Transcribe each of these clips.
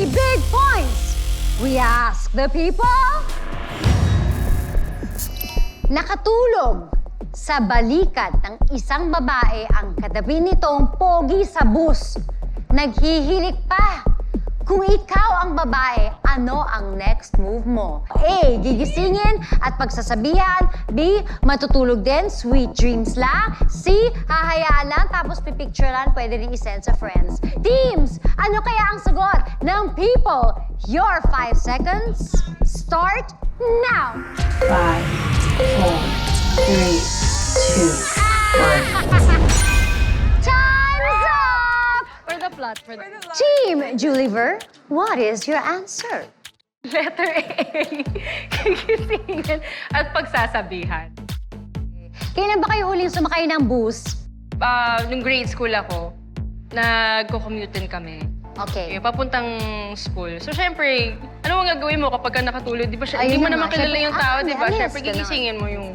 3 big points. We ask the people. Nakatulog sa balikat ng isang babae ang katabi nitong pogi sa bus. Naghihilik pa. Kung ikaw ang babae, ano ang next move mo? A. Gigisingin at pagsasabihan. B. Matutulog din, sweet dreams lang. C. Hahayaan lang tapos pipicturean, pwede rin isend sa friends. Teams, ano kaya ang sagot ng people? Your 5 seconds start now. 5, 4, 3, 2, 1. Time's up! For the plot, for the plot. Team Juliver, what is your answer? Letter A. Gigisingin at pagsasabihan. Kailan ba kayo huling sumakay ng bus? Nung grade school ako, nagko-commute din kami. Okay. Papuntang school. So, syempre, ano ang gagawin mo kapag ka nakatulog? Di ba, Ayun hindi mo na naman nga, kilala syempre, yung tao, di ba? yes, Syempre, ganun. gigisingin mo yung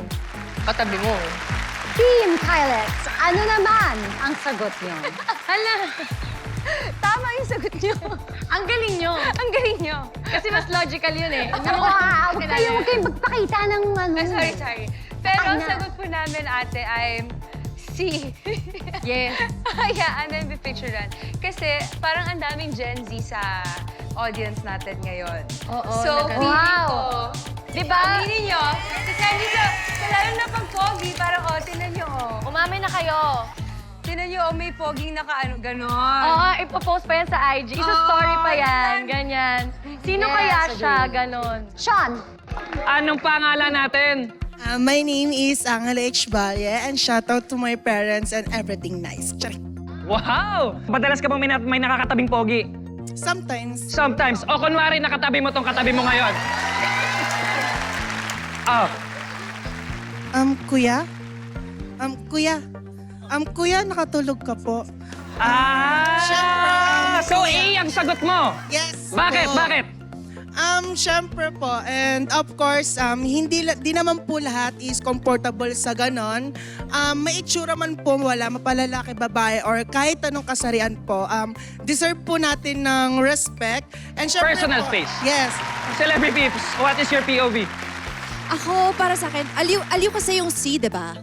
katabi mo. Team Kylex, ano naman ang sagot niyo? Hala! Tama yung sagot niyo. Ang galing niyo. Ang galing niyo. Kasi mas logical yun eh. Huwag kayong magpakita ng ano. Sorry. Pero ang Ano? sagot po namin, ate, ay C. Yes. Hayaan na yung pipicturean. Kasi parang ang daming Gen Z sa audience natin ngayon. Oo, So, nagka- feeling Wow. ko, di ba? Aminin nyo, kasi lalo na pag pogi, parang, tinan nyo, Umamin na kayo. Tinan nyo, may poging naka-ano, ganon. Oo, ipopost pa yan sa IG. Isa-story pa yan. Ganyan. Sino Yes, kaya agree. siya? Ganon. Sean, Anong pangalan natin? My name is Angela H. Valle and shout out to my parents and everything nice. Charing. Wow! Madalas ka bang may nakakatabing pogi? Sometimes, Sometimes. O kunwari, nakatabi mo tong katabi mo ngayon. Oh, kuya? Kuya, nakatulog ka po. Siyempre, So A ang sagot mo. Yes. Bakit? po. Bakit? Siyempre po. And of course, di naman po lahat is comfortable sa ganon. May itsura man po wala, mapalalaki, babae, or kahit anong kasarian po. Deserve po natin ng respect. And syempre Personal po, space. Yes. Celebrity Peeps, what is your POV? Ako, para sa akin, aliw kasi yung C, di ba?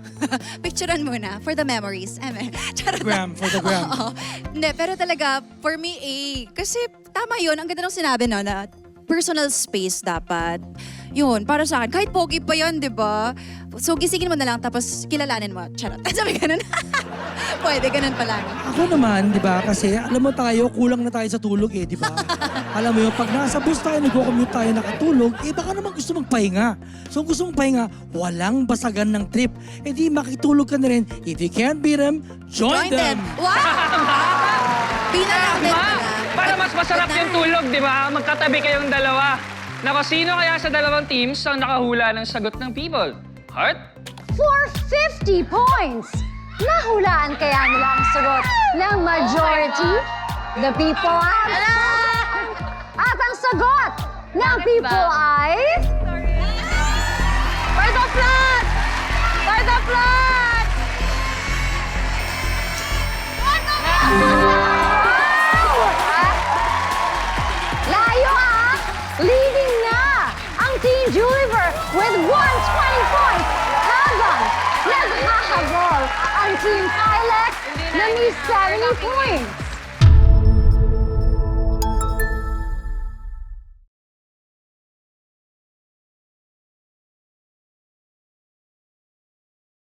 Picturean muna for the memories. Charot lang. For the gram. Oo. Hindi, pero talaga, for me, A. Kasi tama yun, ang ganda ng sinabi, no, na personal space dapat. Yun, para sa akin. Kahit pogi pa yun, di ba? So, gisingin mo na lang, tapos kilalanin mo. Charot. Sabi ganun. Pwede, ganun pala. Ako naman, di ba, kasi alam mo tayo, kulang na tayo sa tulog eh, di ba? Alam mo yun, pag nasa bus tayo, nag-commute tayo, nakatulog, eh baka naman gusto magpahinga. So kung gusto mong pahinga, walang basagan ng trip. Eh di makitulog ka na rin. If you can't beat them, join them. Wow! Pinaka-din pala. Para mas masarap yung tulog, di ba? Magkatabi kayong dalawa. Nako, sino kaya sa dalawang teams ang nakahula ng sagot ng people? Heart? for 50 points. Nahulaan kaya nila ang sagot ng majority? The people answer. At ang sagot ng people ay... For the plot! For the plot! Layo ah! Leading na ang Team Juliver with 120 points habang naghahabol ang Team Kylex na may 70 points.